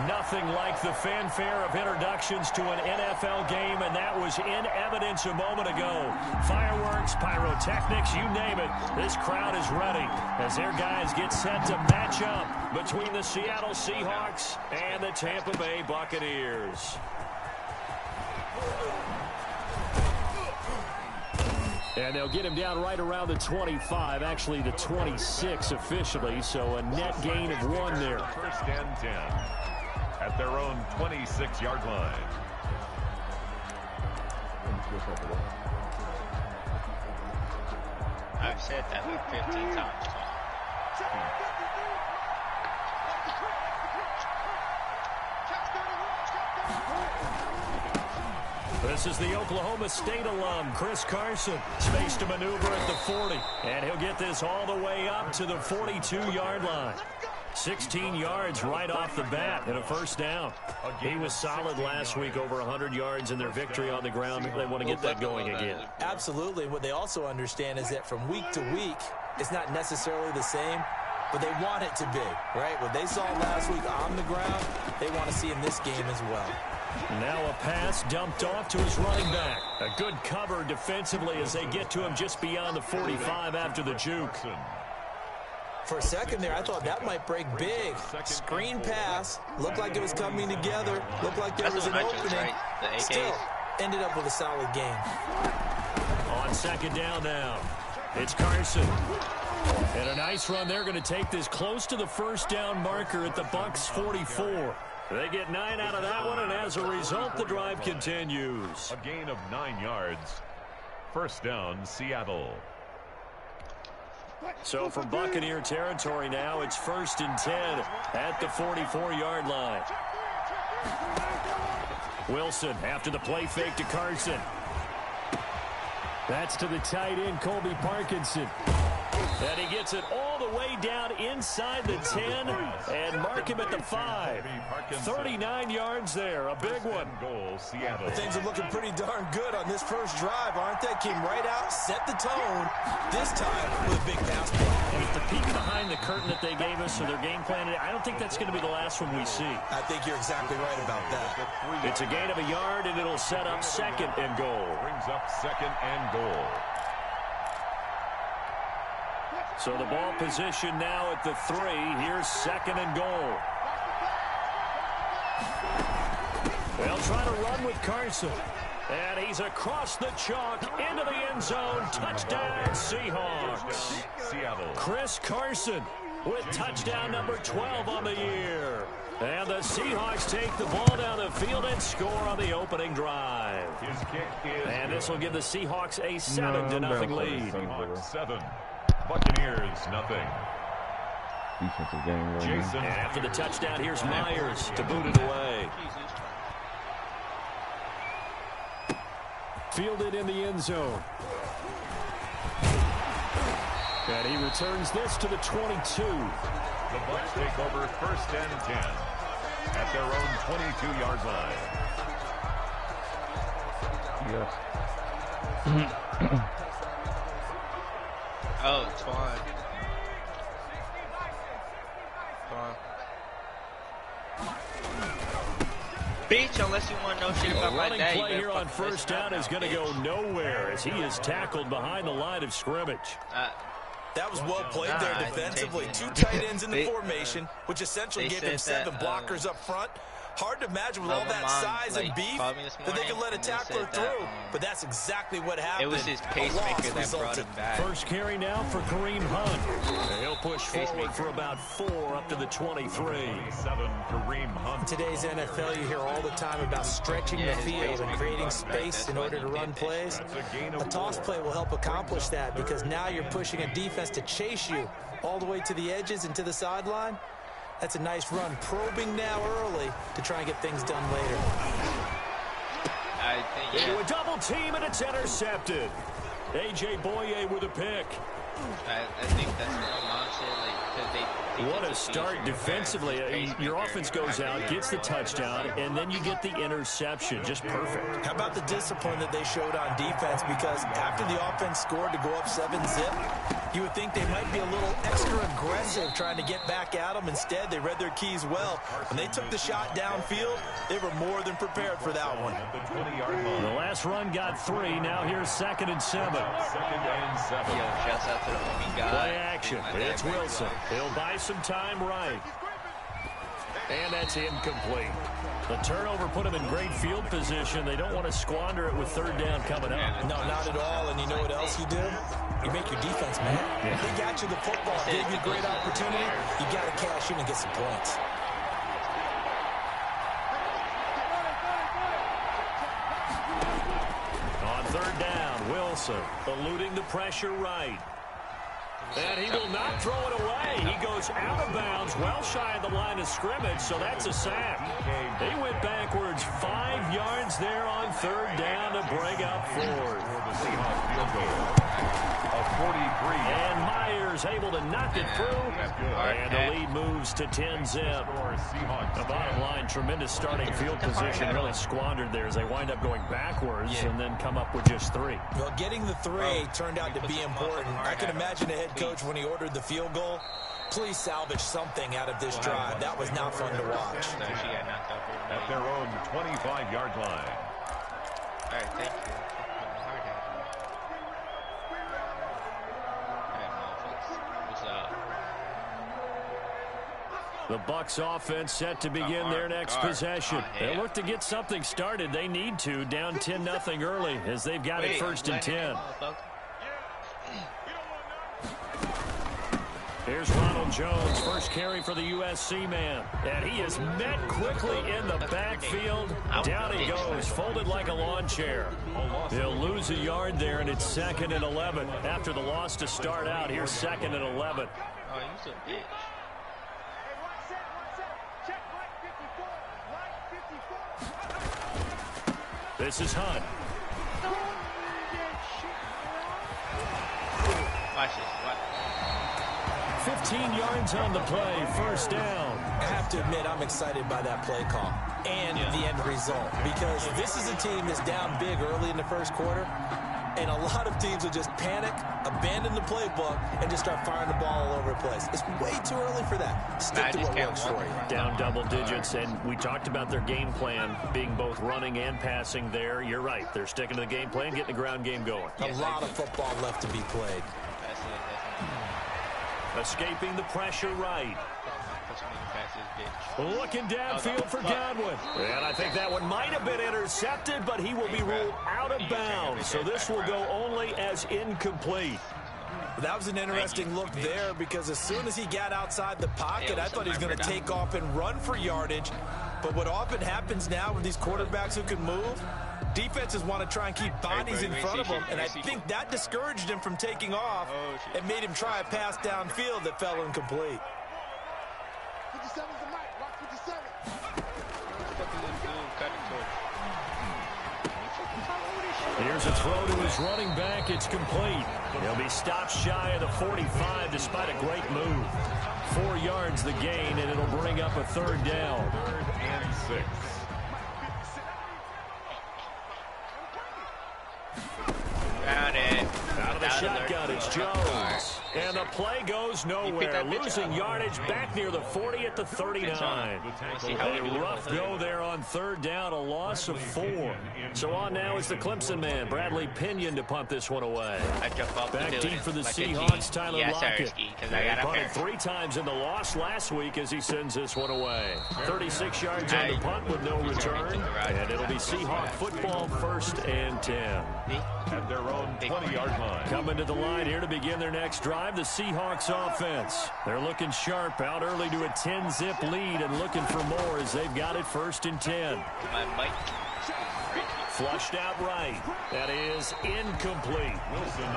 Nothing like the fanfare of introductions to an NFL game, and that was in evidence a moment ago. Fireworks, pyrotechnics, you name it. This crowd is ready as their guys get set to match up between the Seattle Seahawks and the Tampa Bay Buccaneers. And they'll get him down right around the 25, actually the 26 officially, so a net gain of 1 there. First and 10 at their own 26-yard line. I've said that like 15 times. This is the Oklahoma State alum, Chris Carson. Space to maneuver at the 40, and he'll get this all the way up to the 42-yard line. 16 yards right off the bat and a first down. He was solid last week, over 100 yards in their victory on the ground. They want to get that going again. Absolutely. What they also understand is that from week to week, it's not necessarily the same, but they want it to be, right? What they saw last week on the ground, they want to see in this game as well. Now a pass dumped off to his running back. A good cover defensively as they get to him just beyond the 45 after the juke. For a second there, I thought that might break big. Screen pass. Looked like it was coming together. Looked like there was an opening. Still ended up with a solid game. On second down now, it's Carson. And a nice run. They're going to take this close to the first down marker at the Bucs 44. They get 9 out of that one, and as a result, the drive continues. A gain of 9 yards. First down, Seattle. So from Buccaneer territory now, it's 1st and 10 at the 44-yard line. Wilson after the play fake to Carson. That's to the tight end, Colby Parkinson. And he gets it all the way down inside the 10 and mark him at the 5. 39 yards there, a big one. Goal, Seattle. Things are looking pretty darn good on this first drive, aren't they? Came right out, set the tone, this time with a big pass play. And with the peek behind the curtain that they gave us, so their game plan, I don't think that's going to be the last one we see. I think you're exactly right about that. It's a gain of a yard, and it'll set up 2nd and goal. Brings up 2nd and goal. So the ball position now at the 3. Here's 2nd and goal. They'll try to run with Carson. And he's across the chalk into the end zone. Touchdown, Seahawks. Seattle. Chris Carson with touchdown number 12 on the year. And the Seahawks take the ball down the field and score on the opening drive. His kick is and this will give the Seahawks a 7-0 lead. Seahawks 7. Buccaneers, nothing. Defensive game right Jason. And after the touchdown, here's Myers to boot it away. Fielded in the end zone. And he returns this to the 22. The Bucs take over 1st and 10 at their own 22-yard line. Yes. Oh, it's fine. Beach, unless you want to know shit about my running day. Play here on 1st down is going to go nowhere as he is tackled behind the line of scrimmage. That was well played there defensively. 2 tight ends in the formation, which essentially gave him 7 blockers up front. Hard to imagine with all that size and beef that they could let a tackler through, but that's exactly what happened. It was his pacemaker that brought him back. First carry now for Kareem Hunt. And he'll push forward for about 4 up to the 23. 7, Kareem Hunt. In today's NFL, you hear all the time about stretching the field and creating space in order to run plays. A toss play will help accomplish that because now you're pushing a defense to chase you all the way to the edges and to the sideline. That's a nice run, probing now early to try and get things done later. I think, Into a double team, and it's intercepted. A.J. Boye with a pick. I think that's what I'm saying, like, because What a start defensively. Your offense goes out, gets the touchdown, and then you get the interception. Just perfect. How about the discipline that they showed on defense? Because after the offense scored to go up 7-zip, you would think they might be a little extra aggressive trying to get back at them. Instead, they read their keys well. When they took the shot downfield, they were more than prepared for that one. The last run got 3. Now here's 2nd and 7. Shouts out to the homie guy. Play action. It's Wilson. He'll buy some time right. And that's incomplete. The turnover put them in great field position. They don't want to squander it with 3rd down coming up. No, not at all. And you know what else you do? You make your defense mad. Yeah. They got you the football, gave you a great opportunity. You got to cash in and get some points. On 3rd down, Wilson eluding the pressure right. And he will not throw it away. He goes out of bounds, well shy of the line of scrimmage, so that's a sack. He went backwards 5 yards there on 3rd down to bring up 4th. And Myers able to knock it through. And the lead moves to 10-zip. The bottom line, tremendous starting field position, really squandered there as they wind up going backwards and then come up with just 3. Well, getting the 3 turned out to be important. I can imagine the head coach when he ordered the field goal. Please salvage something out of this drive. That was not fun to watch. At their own 25-yard line. All right, thank you. The Bucs offense set to begin their next possession. They look to get something started. They need to, down 10-0 early as they've got it 1st and 10. Here's Ronald Jones, first carry for the USC man. And he is met quickly in the backfield. Down he goes, folded like a lawn chair. He'll lose a yard there, and it's 2nd and 11. After the loss to start out, here's 2nd and 11. Oh, he's a bitch. This is Hunt. Watch this. 15 yards on the play, 1st down. I have to admit, I'm excited by that play call and the end result, because this is a team that's down big early in the 1st quarter, and a lot of teams will just panic, abandon the playbook, and just start firing the ball all over the place. It's way too early for that. Stick to what works for you. Down double digits, and we talked about their game plan being both running and passing there. You're right. They're sticking to the game plan, getting the ground game going. A lot of football left to be played. Escaping the pressure right. Looking downfield for Godwin. And I think that one might have been intercepted, but he will be ruled out of bounds. So this will go only as incomplete. That was an interesting look there, because as soon as he got outside the pocket, I thought he was going to take off and run for yardage. But what often happens now with these quarterbacks who can move, defenses want to try and keep bodies in front of them, and I think that discouraged him from taking off and made him try a pass downfield that fell incomplete. Here's a throw to his running back. It's complete. He'll be stopped shy of the 45 despite a great move. 4 yards the gain, and it'll bring up a 3rd down. 3rd and 6. Found it. Out of the shotgun, it's Jones. And the play goes nowhere. Losing yardage back near the 40 at the 39. A rough go there on 3rd down, a loss of 4. So on now is the Clemson man, Bradley Pinion, to punt this one away. Back deep for the Seahawks, Tyler Lockett. He punted 3 times in the loss last week as he sends this one away. 36 yards on the punt with no return. And it'll be Seahawk football, 1st and 10. At their own 20-yard line. Coming to the line here to begin their next drive, the Seahawks offense. They're looking sharp, out early to a 10-zip lead and looking for more as they've got it 1st and 10. Flushed out right. That is incomplete.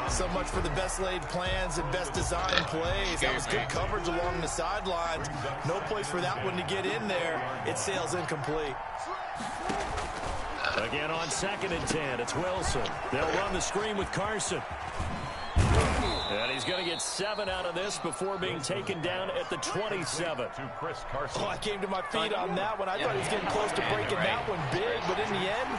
So much for the best laid plans and best designed plays. That was good coverage along the sidelines. No place for that one to get in there. It sails incomplete. Again on 2nd and 10, it's Wilson. They'll run the screen with Carson. And he's going to get 7 out of this before being taken down at the 27. Oh, I came to my feet on that one. I thought he was getting close to breaking that one big, but in the end,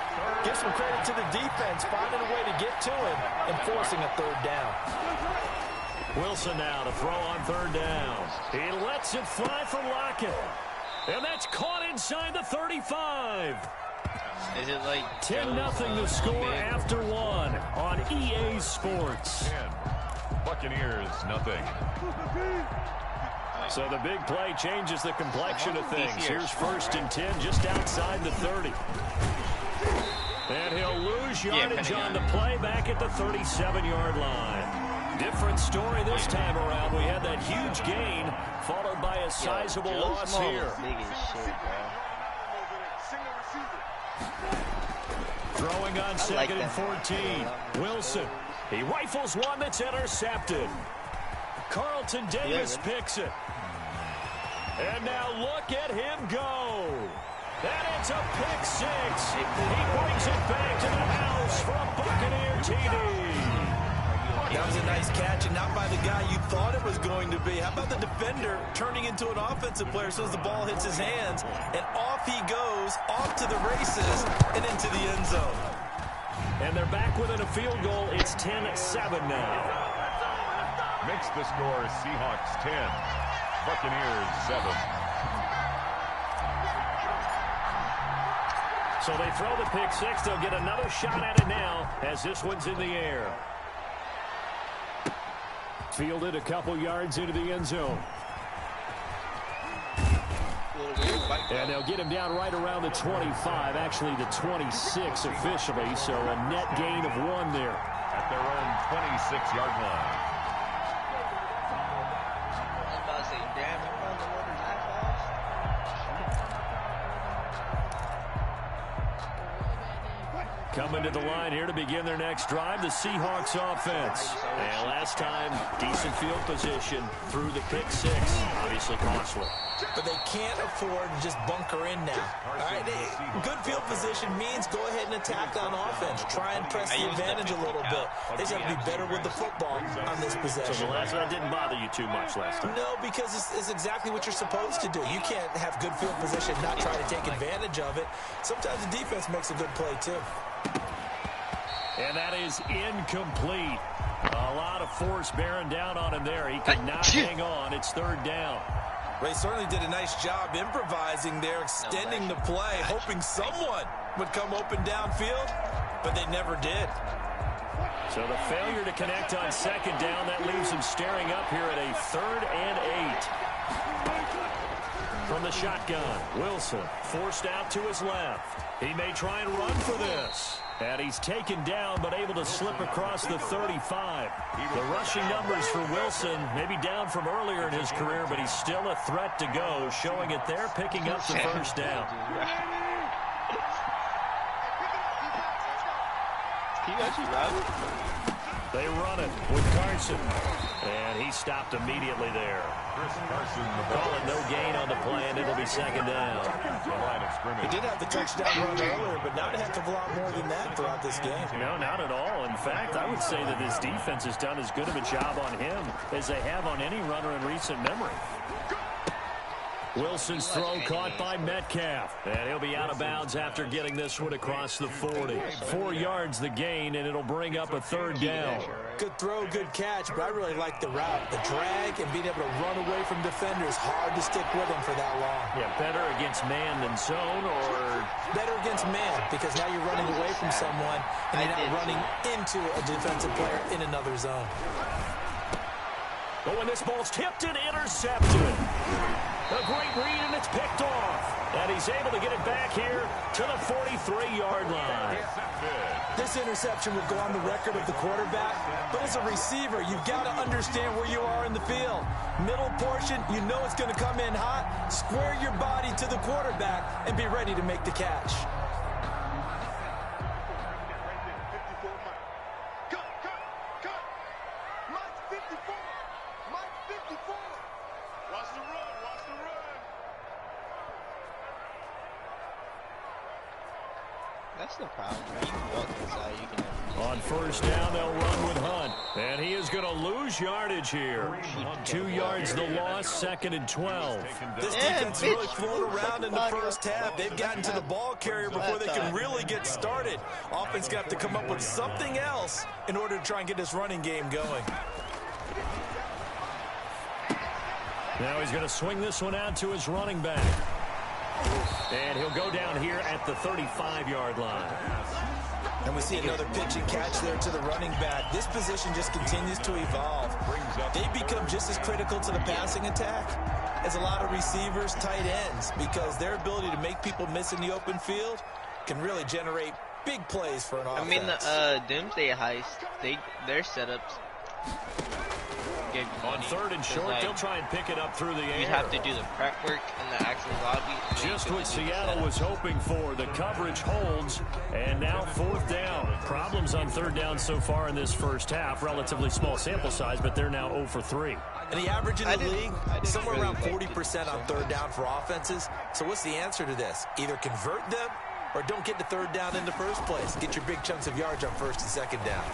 give some credit to the defense, finding a way to get to him and forcing a third down. Wilson now to throw on third down. He lets it fly for Lockett. And that's caught inside the 35. Is it like 10-0 the score after 1 on EA Sports. 10. Buccaneers, nothing. So the big play changes the complexion of things. Here's 1st and 10 just outside the 30. And he'll lose yardage on the play back at the 37-yard line. Different story this time around. We had that huge gain followed by a sizable loss here. Throwing on 2nd and 14. Wilson. He rifles one that's intercepted. Carlton Davis picks it. And now look at him go. And it's a pick 6. He brings it back to the house for a Buccaneer TD. That was a nice catch, and not by the guy you thought it was going to be. How about the defender turning into an offensive player as soon as the ball hits his hands, and off he goes, off to the races, and into the end zone. And they're back within a field goal. It's 10-7 now. Makes the score Seahawks 10, Buccaneers 7. So they throw the pick 6. They'll get another shot at it now as this one's in the air. Fielded a couple yards into the end zone. And they'll get him down right around the 25, actually the 26 officially, so a net gain of 1 there. At their own 26-yard line. Coming to the line here to begin their next drive, the Seahawks offense. And last time, decent field position through the pick 6. Obviously costly. But they can't afford to just bunker in now. All right, good field position means go ahead and attack on offense. Try and press the advantage a little bit. They just have to be better with the football on this possession. So the last one didn't bother you too much last time? No, because it's exactly what you're supposed to do. You can't have good field position and not try to take advantage of it. Sometimes the defense makes a good play, too. And that is incomplete. A lot of force bearing down on him there. He could not hang on. It's 3rd down. They certainly did a nice job improvising there, extending the play, hoping someone would come open downfield, but they never did. So the failure to connect on 2nd down, that leaves him staring up here at a 3rd and 8. From the shotgun, Wilson forced out to his left. He may try and run for this. And he's taken down, but able to slip across the 35. The rushing numbers for Wilson, maybe down from earlier in his career, but he's still a threat to go, showing it there, picking up the 1st down. Can you actually run? They run it with Carson. And he stopped immediately there. Call it no gain on the play, and it'll be 2nd down. He did have the touchdown run earlier, but not a heck of a lot more than that throughout this game. No, not at all. In fact, I would say that this defense has done as good of a job on him as they have on any runner in recent memory. Wilson's throw caught by Metcalf. And he'll be out of bounds after getting this one across the 40. 4 yards the gain, and it'll bring up a 3rd down. Good throw, good catch, but I really like the route. The drag and being able to run away from defenders. Hard to stick with him for that long. Yeah, better against man than zone, or better against man, because now you're running away from someone and you're not running into a defensive player in another zone. But when this ball's tipped and intercepted. A great read, and it's picked off. And he's able to get it back here to the 43-yard line. This interception will go on the record of the quarterback, but as a receiver, you've got to understand where you are in the field. Middle portion, you know it's going to come in hot. Square your body to the quarterback and be ready to make the catch. That's the problem, right? You can walk inside, you can On first down, they'll run with Hunt. And he is going to lose yardage here. 2 yards the loss, 2nd and 12. This defense really flown around in the first half. They've gotten to the ball carrier before they can really get started. Offense got to come up with something else in order to try and get this running game going. Now he's going to swing this one out to his running back. And he'll go down here at the 35-yard line. And we see another pitch and catch there to the running back. This position just continues to evolve. They become just as critical to the passing attack as a lot of receivers, tight ends, because their ability to make people miss in the open field can really generate big plays for an offense. I mean, the Doomsday Heist, their setups. On 3rd and short, like, they'll try and pick it up through the air. You'd have to do the prep work in the actual lobby. Just what Seattle was hoping for. The coverage holds, and now 4th down. Problems on 3rd down so far in this first half. Relatively small sample size, but they're now 0 for 3. And the average in the league, somewhere around 40% on 3rd down for offenses. So what's the answer to this? Either convert them or don't get to 3rd down in the first place. Get your big chunks of yards on 1st and 2nd down.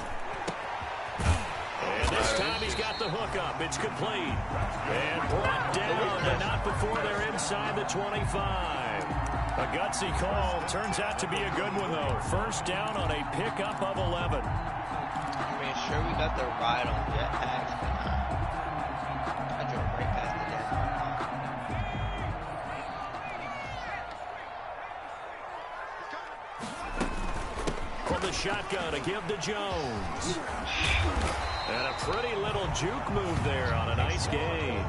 And this time he's got the hook up. It's complete. And brought down, but not before they're inside the 25. A gutsy call. Turns out to be a good one, though. First down on a pickup of 11. I mean, sure, we got the ride on jetpacks, but I drove right past the death. From the shotgun, a give to Jones. And a pretty little juke move there on a nice gain.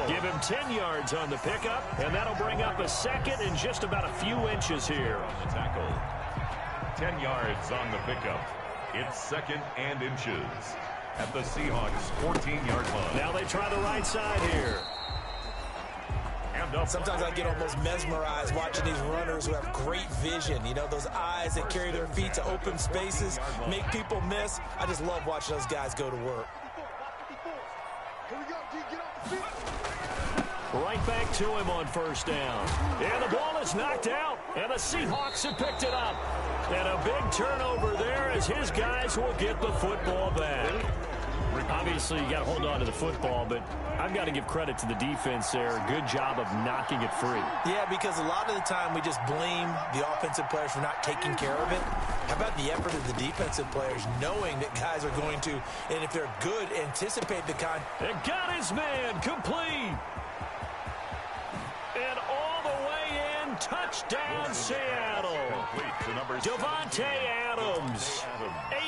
Give him 10 yards on the pickup, and that'll bring up a 2nd and just about a few inches here. On the tackle. 10 yards on the pickup. It's 2nd and inches at the Seahawks' 14-yard line. Now they try the right side here. Sometimes I get almost mesmerized watching these runners who have great vision. You know, those eyes that carry their feet to open spaces, make people miss. I just love watching those guys go to work. Right back to him on first down. And the ball is knocked out, and the Seahawks have picked it up. And a big turnover there as his guys will get the football back. Obviously, you got to hold on to the football, but I've got to give credit to the defense there. Good job of knocking it free. Yeah, because a lot of the time we just blame the offensive players for not taking care of it. How about the effort of the defensive players knowing that guys are going to, and if they're good, anticipate the kind. And got his man complete. And all the way in, touchdown Seattle. Devontae Adams,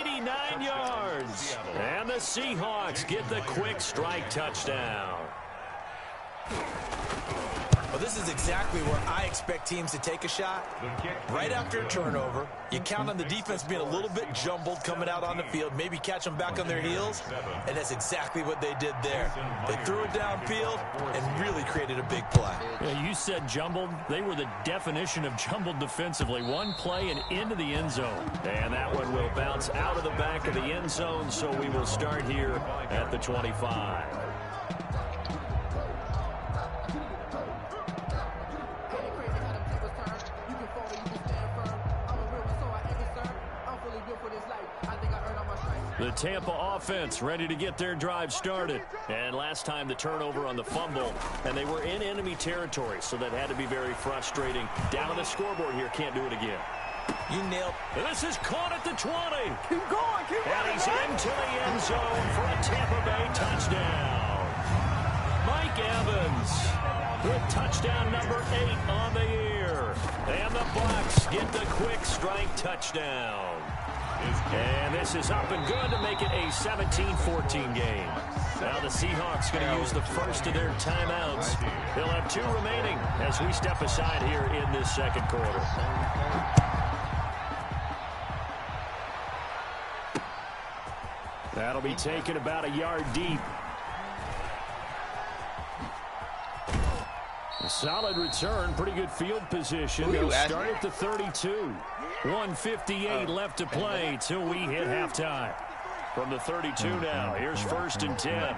89 yards. And the Seahawks get the quick strike touchdown. Well, this is exactly where I expect teams to take a shot. Right after a turnover, you count on the defense being a little bit jumbled coming out on the field, maybe catch them back on their heels, and that's exactly what they did there. They threw it downfield and really created a big play. Yeah, you said jumbled. They were the definition of jumbled defensively. One play and into the end zone. And that one will bounce out of the back of the end zone, so we will start here at the 25. The Tampa offense ready to get their drive started. And last time the turnover on the fumble, and they were in enemy territory, so that had to be very frustrating. Down on the scoreboard here, can't do it again. You nailed. And this is caught at the 20. Keep going, keep and he's into the end zone for a Tampa Bay touchdown. Mike Evans with touchdown number 8 on the year. And the Bucs get the quick strike touchdown. And this is up and good to make it a 17-14 game. Now the Seahawks going to use the first of their timeouts. They'll have 2 remaining as we step aside here in this second quarter. That'll be taken about a yard deep. A solid return, pretty good field position. They'll start at the 32. 1:58 left to play till we hit halftime. From the 32 now, here's 1st and 10.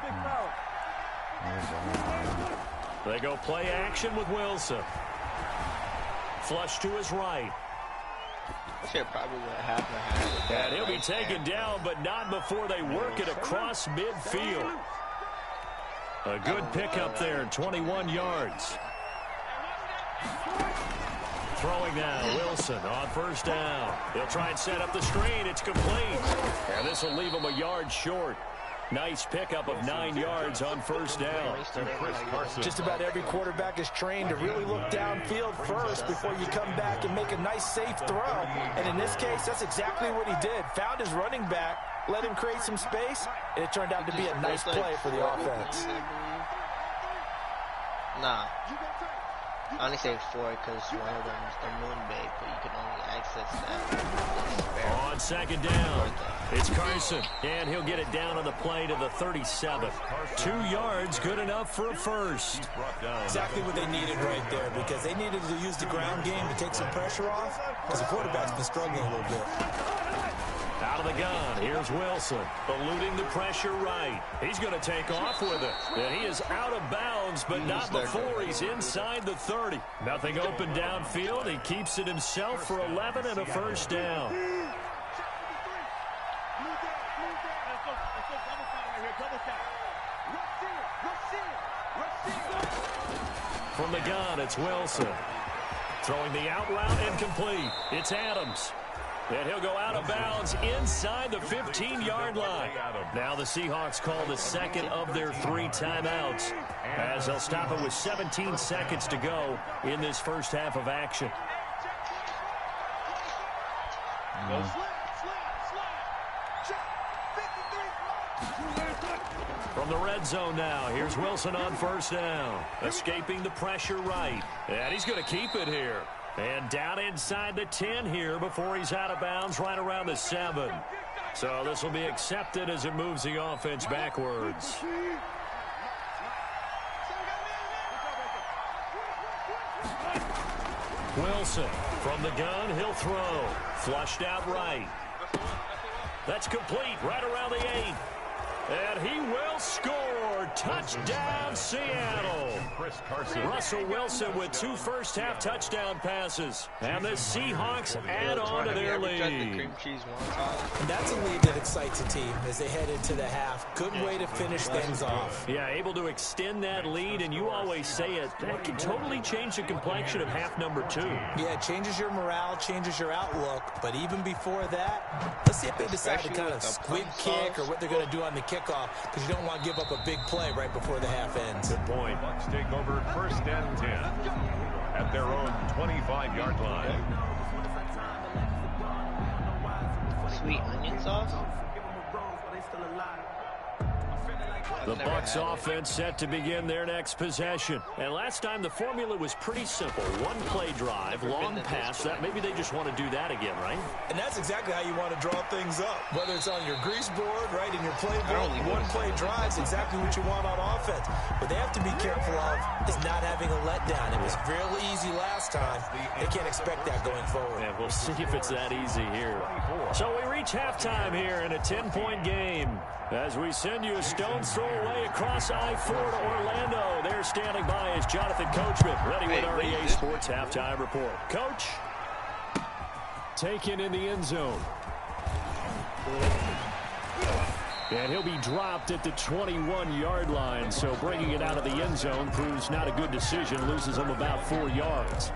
They go play action with Wilson. Flush to his right. Should probably would have happened. And he'll be taken down, but not before they work it across midfield. A good pickup there, 21 yards. Throwing now, Wilson on first down. He'll try and set up the screen. It's complete. And this will leave him a yard short. Nice pickup of 9 yards on first down. Just about every quarterback is trained to really look downfield first before you come back and make a nice, safe throw. And in this case, that's exactly what he did. Found his running back, let him create some space, and it turned out to be a nice play for the offense. Nah. I only say 4 because one of them is the moon bait, but you can only access that. On second down, it's Carson, and he'll get it down on the play to the 37. 2 yards, good enough for a first. Exactly what they needed right there, because they needed to use the ground game to take some pressure off, because the quarterback's been struggling a little bit. Out of the gun, here's Wilson, eluding the pressure right. He's going to take off with it. And he is out of bounds, but not before he's inside the 30. Nothing open downfield. He keeps it himself for 11 and a first down. From the gun, it's Wilson. Throwing the out route incomplete. It's Adams. And he'll go out of bounds inside the 15-yard line. Now the Seahawks call the second of their 3 timeouts, as they'll stop it with 17 seconds to go in this first half of action. From the red zone now, here's Wilson on first down. Escaping the pressure right. And he's going to keep it here. And down inside the 10 here before he's out of bounds right around the 7. So this will be accepted as it moves the offense backwards. Wilson from the gun, he'll throw. Flushed out right. That's complete right around the 8. And he will score. Touchdown, Seattle. Russell Wilson with 2 first-half touchdown passes. And the Seahawks add on to their lead. And that's a lead that excites a team as they head into the half. Good way to finish things off. Yeah, able to extend that lead, and you always say it, that can totally change the complexion of half number 2. Yeah, it changes your morale, changes your outlook. But even before that, let's see if they decide to kind of squib kick or what they're going to do on the kickoff, because you don't want to give up a big play right before the half ends. Good point. Bucks take over first and 10 at their own 25-yard line. Sweet onion sauce? The Bucks offense set to begin their next possession. And last time the formula was pretty simple. 1 play drive, long pass. That maybe they just want to do that again, right? And that's exactly how you want to draw things up. Whether it's on your grease board, right, in your playbook, 1 play drive is exactly what you want on offense. What they have to be careful of is not having a letdown. It was real easy last time. They can't expect that going forward. And we'll see if it's that easy here. So we reach halftime here in a 10-point game. As we send you a stone's throw away across I-4 to Orlando. There standing by is Jonathan Coachman, ready with our EA Sports Halftime Report. Coach, taken in the end zone. And he'll be dropped at the 21-yard line, so bringing it out of the end zone proves not a good decision, loses him about 4 yards.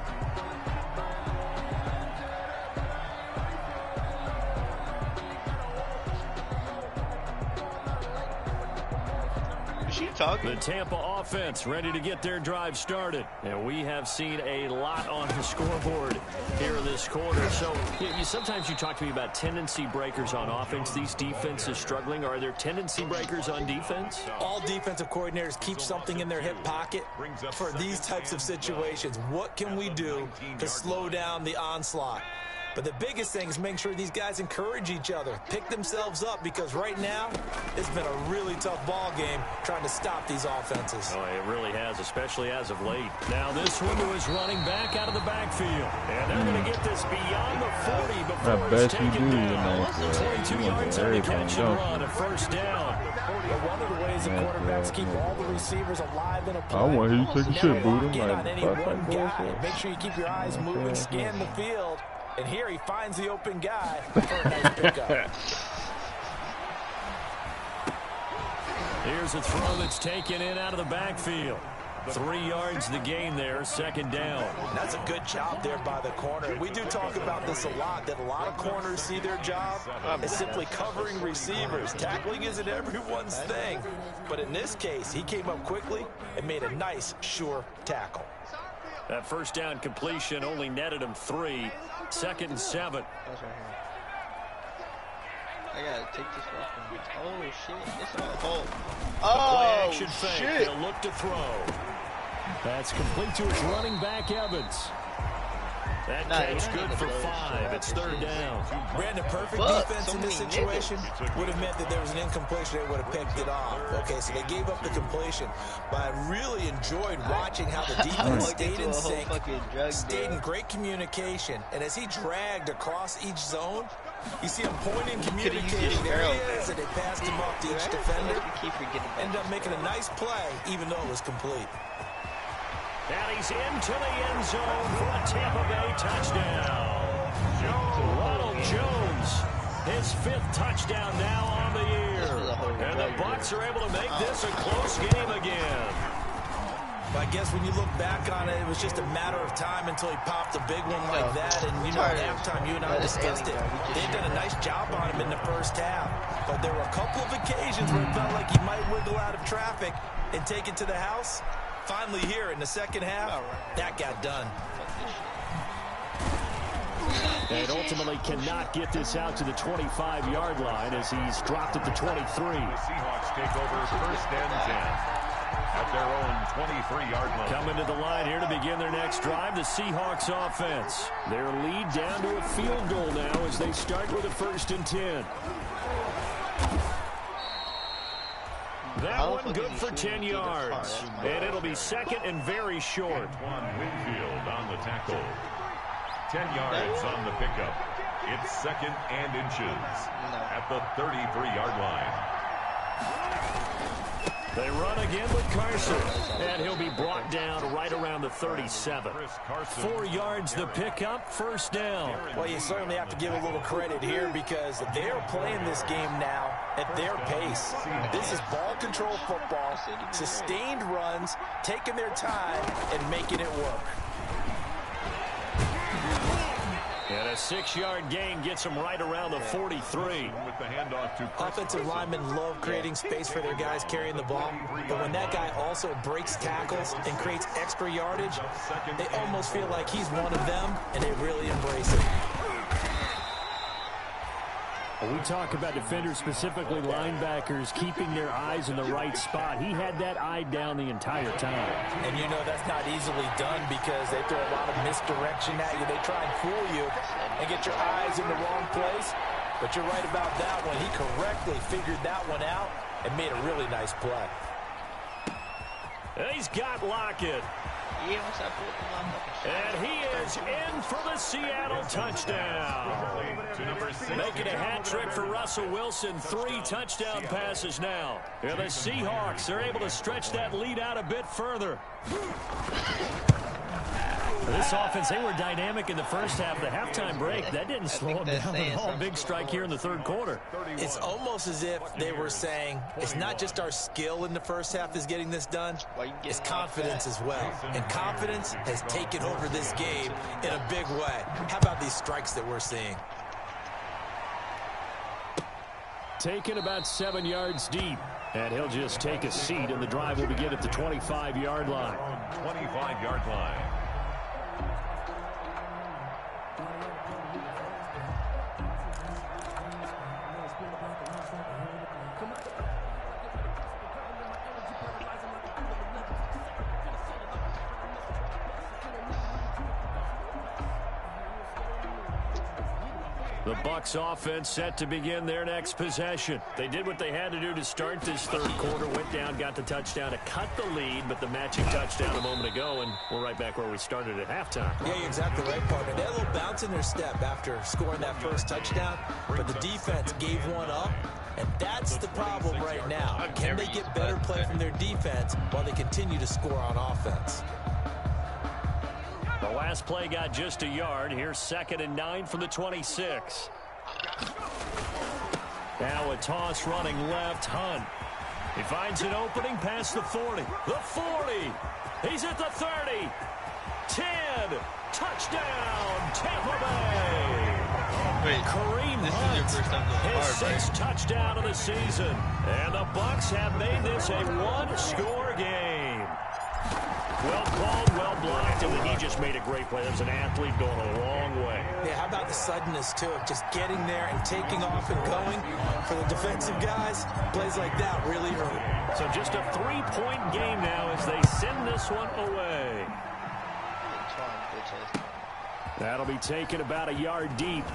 The Tampa offense ready to get their drive started. And we have seen a lot on the scoreboard here in this quarter. So sometimes you talk to me about tendency breakers on offense. These defenses struggling. Are there tendency breakers on defense? All defensive coordinators keep something in their hip pocket for these types of situations. What can we do to slow down the onslaught? But the biggest thing is make sure these guys encourage each other, pick themselves up, because right now it's been a really tough ball game trying to stop these offenses. Oh, it really has, especially as of late. Now this one was running back out of the backfield. And they're going to get this beyond the 40 before it's taken down. 22 yards on the catch and run, a first down. But one of the ways the quarterbacks keep all the receivers alive in a play. I want to hear you take a shit, Buddha. Like, on any one guy. Make sure you keep your eyes moving, scan the field, And here he finds the open guy for a nice pickup. Here's a throw that's taken in out of the backfield. 3 yards the gain there, second down. That's a good job there by the corner. We do talk about this a lot, that a lot of corners see their job as simply covering receivers. Tackling isn't everyone's thing. But in this case, he came up quickly and made a nice, sure tackle. That first down completion only netted him 3. 2nd and 7. That's right here. I gotta take this off. Oh shit! It's a hole. Oh action fake. shit! He'll look to throw. That's complete to his running back Evans. That catch good for 5. It's 3rd down. Brandon, perfect defense in this situation would have meant that there was an incompletion. They would have picked it off. Okay, so they gave up the completion. But I really enjoyed watching how the defense stayed in sync, stayed in great communication. And as he dragged across each zone, you see him pointing, communicating. There he is, and they passed him off to each defender. Ended up making a nice play, even though it was complete. And he's into the end zone for a Tampa Bay touchdown. Ronald Jones, his 5th touchdown now on the year. And the Bucs are able to make this a close game again. But I guess when you look back on it, it was just a matter of time until he popped a big one like that. And, you know, at halftime, you and I discussed it. They've done a nice job on him in the first half. But there were a couple of occasions where it felt like he might wiggle out of traffic and take it to the house. Finally here in the second half, that got done. And ultimately cannot get this out to the 25-yard line as he's dropped at the 23. The Seahawks take over 1st and 10 at their own 23-yard line. Coming to the line here to begin their next drive, the Seahawks offense. Their lead down to a field goal now as they start with a 1st and 10. That one good for 10 yards. And it'll be 2nd and very short. Winfield on the tackle. 10 yards on the pickup. It's 2nd and inches at the 33-yard line. They run again with Carson, and he'll be brought down right around the 37. 4 yards the pickup, 1st down. Well, you certainly have to give a little credit here because they're playing this game now at their pace. This is ball control football, sustained runs, taking their time, and making it work. And a 6-yard gain gets them right around the 43. Offensive linemen love creating space for their guys carrying the ball, but when that guy also breaks tackles and creates extra yardage, they almost feel like he's one of them, and they really embrace it. We talk about defenders, specifically linebackers, keeping their eyes in the right spot. He had that eye down the entire time. And you know that's not easily done because they throw a lot of misdirection at you. They try and fool you and get your eyes in the wrong place. But you're right about that one. He correctly figured that one out and made a really nice play. And he's got Lockett. And he is in for the Seattle touchdown. Making a hat trick for Russell Wilson. 3 touchdown passes now. And the Seahawks are able to stretch that lead out a bit further. This offense, they were dynamic in the first half. The halftime break, that didn't slow them down at all. Big strike here in the 3rd quarter. It's almost as if they were saying, it's not just our skill in the first half is getting this done, it's confidence as well. And confidence has taken over this game in a big way. How about these strikes that we're seeing? Taken about 7 yards deep. And he'll just take a seat, and the drive will begin at the 25-yard line. 25-yard line. The Bucs offense set to begin their next possession. They did what they had to do to start this 3rd quarter. Went down, got the touchdown to cut the lead, but the matching touchdown a moment ago, and we're right back where we started at halftime. Yeah, you're exactly right, partner. They had a little bounce in their step after scoring that first touchdown, but the defense gave one up, and that's the problem right now. Can they get better play from their defense while they continue to score on offense? The Last play got just a yard. Here's 2nd and 9 from the 26. Now a toss running left. Hunt. He finds an opening past the 40. The 40. He's at the 30. 10. Touchdown, Tampa Bay. Wait, Kareem this Hunt, is your first time going his hard, 6th right? touchdown of the season. And the Bucs have made this a one-score game. Well called, well blocked, and he just made a great play. There's an athlete going a long way. Yeah, how about the suddenness, too, of just getting there and taking off and going? For the defensive guys, plays like that really hurt. So just a 3-point game now as they send this one away. That'll be taken about a yard deep.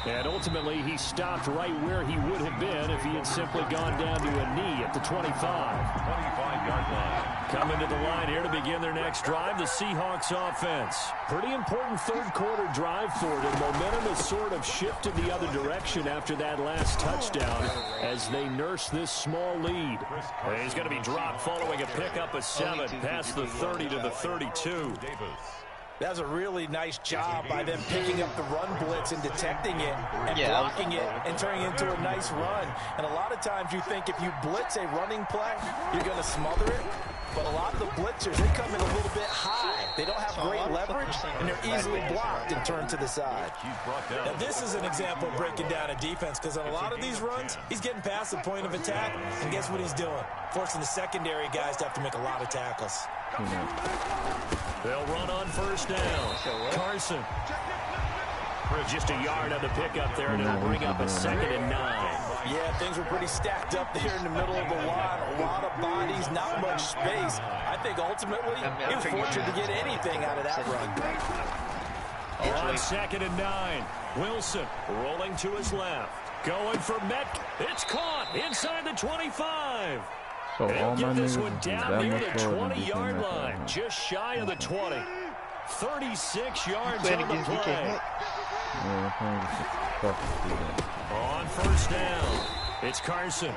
And ultimately, he stopped right where he would have been if he had simply gone down to a knee at the 25. 25-yard line. Coming to the line here to begin their next drive, the Seahawks offense. Pretty important third-quarter drive for it, and momentum has sort of shifted the other direction after that last touchdown as they nurse this small lead. And he's going to be dropped following a pickup of 7 past the 30 to the 32. That was a really nice job by them picking up the run blitz and detecting it and blocking it and turning it into a nice run. And a lot of times you think if you blitz a running play, you're going to smother it. But a lot of the blitzers, they come in a little bit high. They don't have great leverage, and they're easily blocked and turned to the side. Now, this is an example of breaking down a defense, because on a lot of these runs, he's getting past the point of attack, and guess what he's doing? Forcing the secondary guys to have to make a lot of tackles. They'll run on first down. Carson. Just a yard on the pickup there, and it'll bring up a 2nd and 9. Yeah, things were pretty stacked up there in the middle of the line. A lot of bodies, not much space. I think ultimately he was fortunate to get anything out of that run. On 2nd and 9, Wilson rolling to his left. Going for Metcalf. It's caught inside the 25. So He'll all get my this niggas one is down that near much the slower than 20-yard DK line, just shy of the 20. 36 yards Playing on the against play. DK. On first down, it's Carson.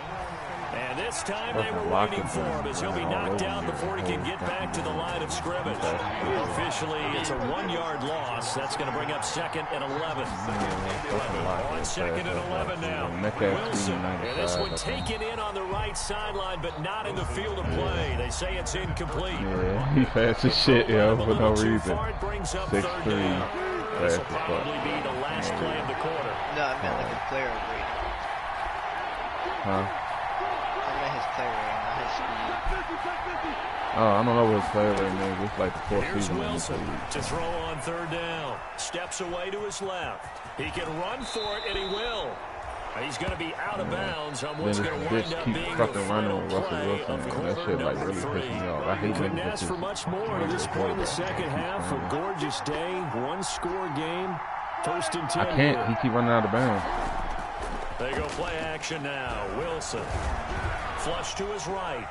And this time they were waiting for him as he'll be knocked down before he can get back to the line of scrimmage. Officially, it's a 1-yard loss. That's going to bring up 2nd and 11. On 2nd and 11 now, Wilson. And this one taken in on the right sideline, but not in the field of play. They say it's incomplete. Yeah, he fast as shit, yo, for no reason. 6'3". This will probably be the last play of the quarter. No, I meant like a player rating. Huh? I meant his player rating, not his speed. Oh, I don't know what his player rating is. It's like the 4th Here's season. Wilson to throw on 3rd down. Steps away to his left. He can run for it, and he will. He's going to be out of bounds on what's going to wind up being the final play of quarter number 3. Couldn't ask for much more at this point in the second half. A gorgeous day, 1-score game, 1st and 10. I can't. He keep running out of bounds. They go play action now. Wilson. Flush to his right.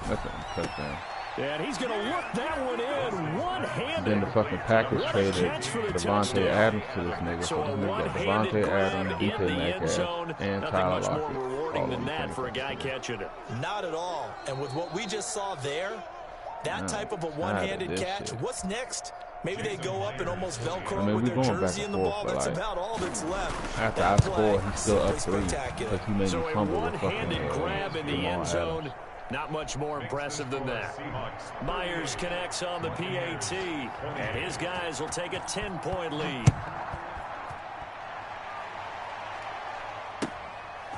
That's a touchdown. And he's going to look that one in one-handed. Then the fucking Packers What a traded catch for the Devontae touchdown. Adams to this nigga. So So a this nigga got one-handed Devontae grab Adams, in DK the end Metcalf, zone. and Nothing Tyler much more Lockett. rewarding than that for a guy catching it. Not at all. And with what we just saw there, that type of a one-handed catch, shit. what's next? Maybe they go up and almost Velcro I mean, with we their going back jersey and in the forth, ball. but That's like, about all that's left. After That I score, play, he's still up 3 simply spectacular. because he made So me a fumble the one-handed fucking grab in the Jamal end Adams. zone. Not much more impressive than that. Myers connects on the PAT, and his guys will take a 10-point lead.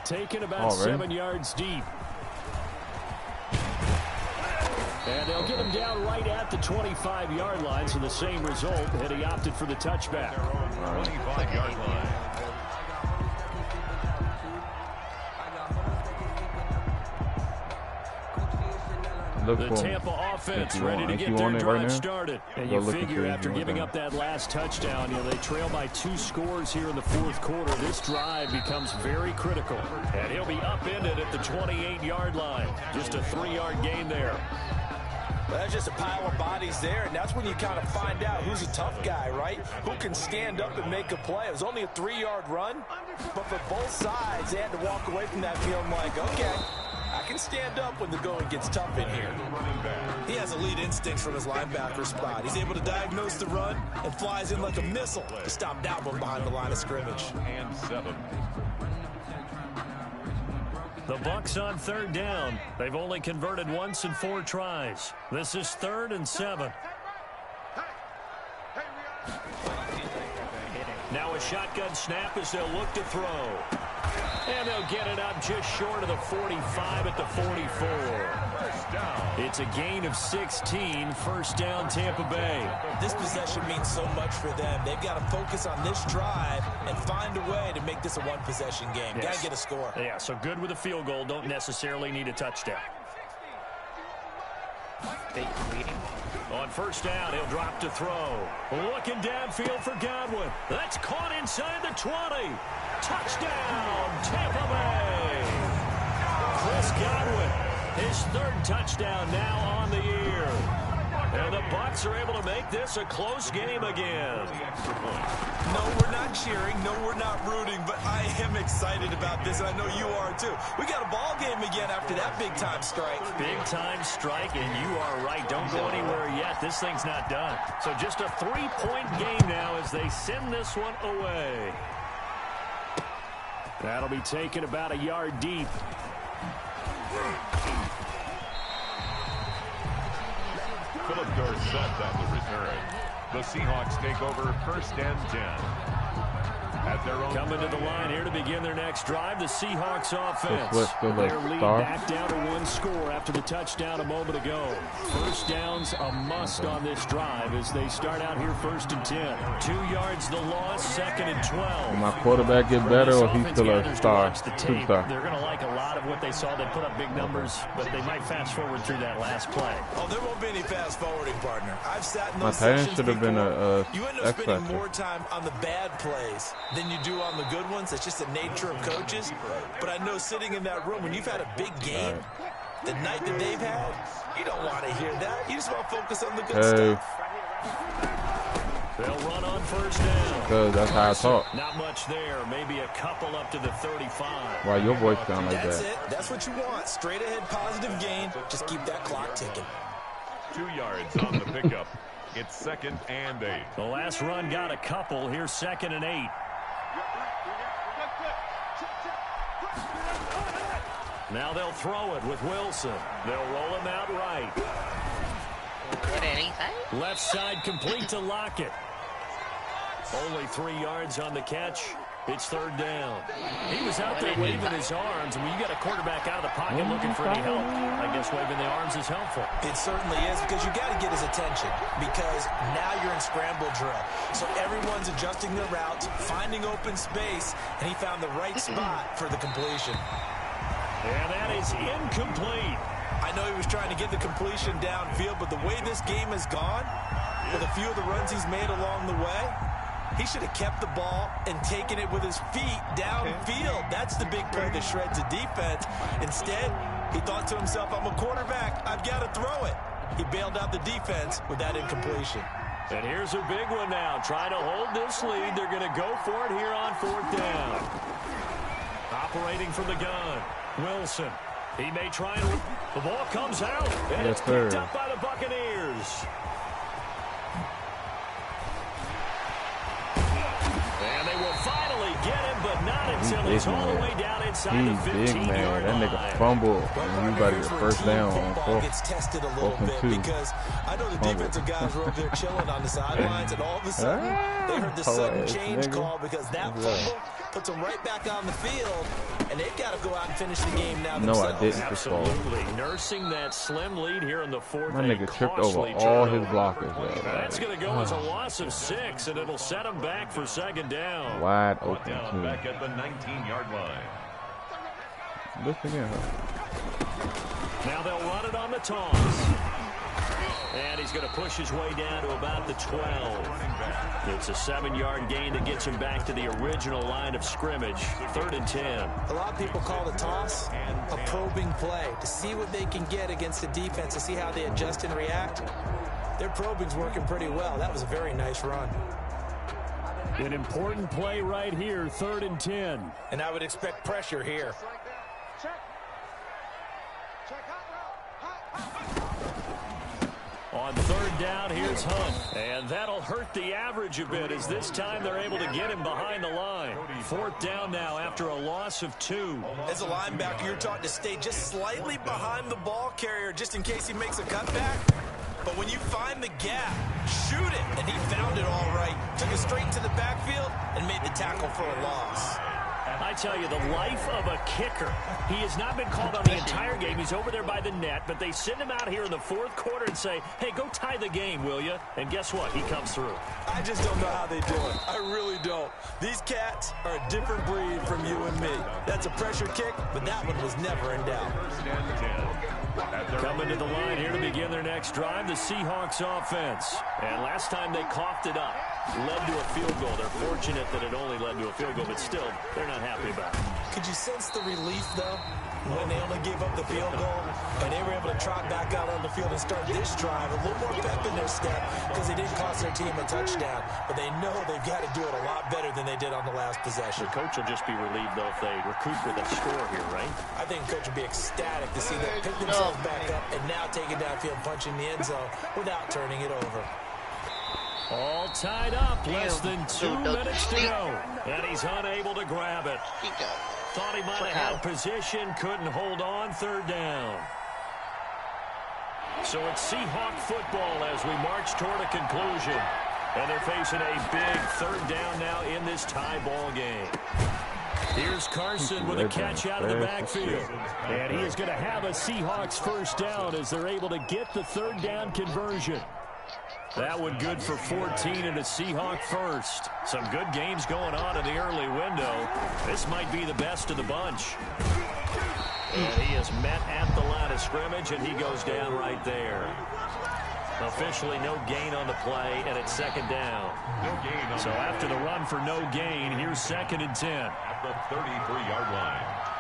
Taken about 7 yards deep. And they'll get him down right at the 25-yard line, so the same result, and he opted for the touchback. 25-yard line. The Tampa offense ready to get their drive started. And you figure after giving up that last touchdown, they trail by 2 scores here in the 4th quarter. This drive becomes very critical. And he'll be upended at the 28-yard line. Just a 3-yard gain there. Well, that's just a pile of bodies there, and that's when you kind of find out who's a tough guy, right? Who can stand up and make a play. It was only a 3-yard run, but for both sides, they had to walk away from that feeling like, okay, I can stand up when the going gets tough in here. He has elite instincts from his linebacker spot. He's able to diagnose the run and flies in like a missile to stop that one behind the line of scrimmage. And 7. The Bucs on 3rd down. They've only converted once in 4 tries. This is 3rd and 7. Now a shotgun snap as they'll look to throw. And they'll get it up just short of the 45 at the 44. It's a gain of 16, 1st down Tampa Bay. This possession means so much for them. They've got to focus on this drive and find a way to make this a one-possession game. Got to get a score. Yeah, so good with a field goal. Don't necessarily need a touchdown. On 1st down, he'll drop to throw. Looking downfield for Godwin. That's caught inside the 20. Touchdown, Tampa Bay. Chris Godwin, his 3rd touchdown now on the year. And the Bucs are able to make this a close game again. No, we're not cheering. No, we're not rooting. But I am excited about this, and I know you are too. We got a ball game again after that big-time strike. Big-time strike, and you are right. Don't go anywhere yet. This thing's not done. So just a 3-point game now as they send this one away. That'll be taken about a yard deep. Philip Dorsett on the return. The Seahawks take over 1st and 10. At their own Coming to the line here to begin their next drive, the Seahawks offense. Their lead back down to 1 score after the touchdown a moment ago. 1st down's a must on this drive as they start out here 1st and 10. 2 yards the loss, 2nd and 12. Will my quarterback get better, or he's still a star? Two-star. They're going to like a lot of what they saw. They put up big numbers, but they might fast forward through that last play. Oh, there won't be any fast forwarding, partner. I've sat in My those tight end sections should have been before. a You end up spending more time on the bad plays than you do on the good ones. It's just the nature of coaches. But I know sitting in that room, when you've had a big game, the night that they've had, you don't want to hear that. You just want to focus on the good stuff. They'll run on 1st down. Because that's how I talk. Not much there. Maybe a couple up to the 35. Why your voice sound like That's that? it. That's what you want. Straight ahead positive gain. Just keep that clock ticking. 2 yards on the pickup. It's 2nd and 8. The last run got a couple. Here's 2nd and 8. Now they'll throw it with Wilson. They'll roll him out right. Left side complete to Lockett. Only 3 yards on the catch. It's 3rd down. He was out there waving his arms, and when you got a quarterback out of the pocket looking for any help, I guess waving the arms is helpful. It certainly is, because you got to get his attention, because now you're in scramble drill. So everyone's adjusting their routes, finding open space, and he found the right spot for the completion. And that is incomplete. I know he was trying to get the completion downfield, but the way this game has gone, with a few of the runs he's made along the way, he should have kept the ball and taken it with his feet downfield. That's the big play that shreds the defense. Instead, he thought to himself, I'm a quarterback. I've got to throw it. He bailed out the defense with that incompletion. And here's a big one now. Trying to hold this lead. They're going to go for it here on 4th down. Operating from the gun. Wilson. He may try and... The ball comes out. And it's picked up by the Buccaneers. And they will finally get him, but not until he's all the way down inside the 15-yard line. That nigga fumbled, and he about to get 1st down on 4th. Gets tested a little bit because I know the defensive guys were over there chilling on the sidelines, and all of a sudden they heard the sudden change call because that fumble puts them right back on the field, and they've got to go out and finish the game now themselves. No, I didn't. Absolutely. Nursing that slim lead here in the 4th. My nigga tripped over all his blockers. That's going to go as a loss of 6, and it'll set him back for 2nd down. Wide open, too. Back at the 19-yard line. Listen again. Now they'll run it on the toss. And he's going to push his way down to about the 12. It's a 7-yard gain that gets him back to the original line of scrimmage. 3rd and 10. A lot of people call the toss a probing play to see what they can get against the defense, to see how they adjust and react. Their probing's working pretty well. That was a very nice run. An important play right here, 3rd and 10. And I would expect pressure here. On third down, here's Hunt. And that'll hurt the average a bit as this time they're able to get him behind the line. Fourth down now after a loss of 2. As a linebacker, you're taught to stay just slightly behind the ball carrier just in case he makes a cutback. But when you find the gap, shoot it. And he found it all right. Took it straight to the backfield and made the tackle for a loss. I tell you, the life of a kicker. He has not been called on the entire game. He's over there by the net, but they send him out here in the fourth quarter and say, hey, go tie the game, will you? And guess what? He comes through. I just don't know how they do it. I really don't. These cats are a different breed from you and me. That's a pressure kick, but that one was never in doubt. Coming to the line here to begin their next drive, the Seahawks offense. And last time they coughed it up, led to a field goal. They're fortunate that it only led to a field goal, but still, they're not happy about it. Could you sense the relief, though, when they only gave up the field goal and they were able to trot back out on the field and start this drive a little more pep in their step because they didn't cost their team a touchdown, but they know they've got to do it a lot better than they did on the last possession. The coach will just be relieved, though, if they recoup with a score here, right? I think the coach will be ecstatic to see them pick themselves back up and now take it downfield, punching the end zone without turning it over. All tied up, less than 2 minutes to go. And he's unable to grab it. Thought he might have had position, couldn't hold on, third down. So it's Seahawk football as we march toward a conclusion. And they're facing a big third down now in this tie ball game. Here's Carson with a catch out of the backfield. And he is going to have a Seahawks first down as they're able to get the third down conversion. That one good for 14 and a Seahawk first. Some good games going on in the early window. This might be the best of the bunch. And he is met at the line of scrimmage, and he goes down right there. Officially no gain on the play, and it's second down. So after the run for no gain, here's 2nd and 10. At the 33-yard line.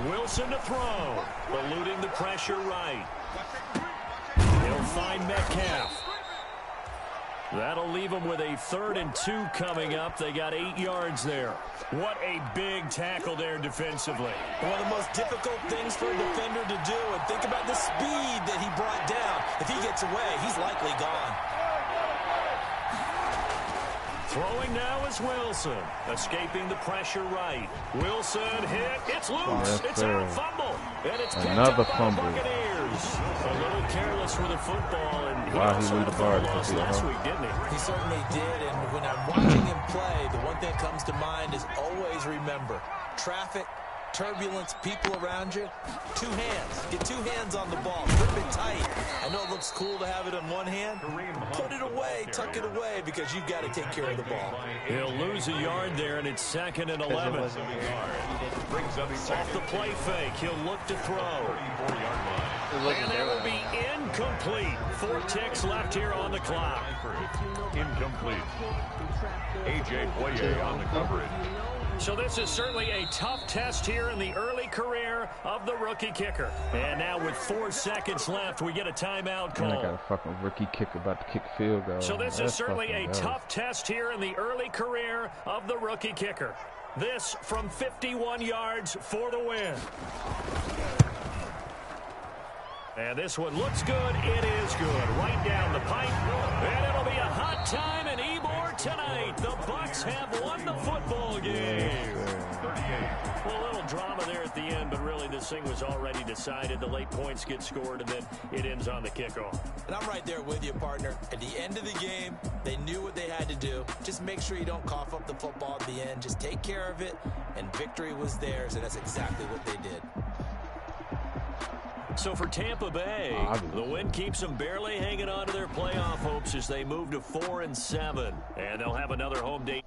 Wilson to throw, eluding the pressure right. He'll find Metcalf. That'll leave him with a 3rd and 2 coming up. They got 8 yards there. What a big tackle there defensively. One of the most difficult things for a defender to do, and think about the speed that he brought down. If he gets away, he's likely gone. Throwing now is Wilson, escaping the pressure right. Wilson hit, it's loose, it's out, fumble, and it's picked up by the Buccaneers. A little careless with the football, and he also had a fumble loss last week, didn't he? He certainly did, and when I'm watching him play, the one thing that comes to mind is always remember, traffic, turbulence, people around you, 2 hands. Get 2 hands on the ball, grip it tight. I know it looks cool to have it on one hand. Put it away, tuck it away, because you've got to take care of the ball. He'll lose a yard there, and it's 2nd and 11. Off the play fake, he'll look to throw. And that will be incomplete. 4 ticks left here on the clock. Incomplete. A.J. Boye on the coverage. So this is certainly a tough test here in the early career of the rookie kicker. And now with 4 seconds left, we get a timeout call. And I got a fucking rookie kicker about to kick field goal. So this is certainly a tough test here in the early career of the rookie kicker. This from 51 yards for the win. And this one looks good. It is good. Right down the pipe. And it'll be a hot time in Ybor tonight. The Bucs have won the football game. Well, a little drama there at the end, but really this thing was already decided. The late points get scored, and then it ends on the kickoff. And I'm right there with you, partner. At the end of the game, they knew what they had to do. Just make sure you don't cough up the football at the end. Just take care of it, and victory was theirs, and that's exactly what they did. So for Tampa Bay, the win keeps them barely hanging on to their playoff hopes as they move to 4-7. And they'll have another home date.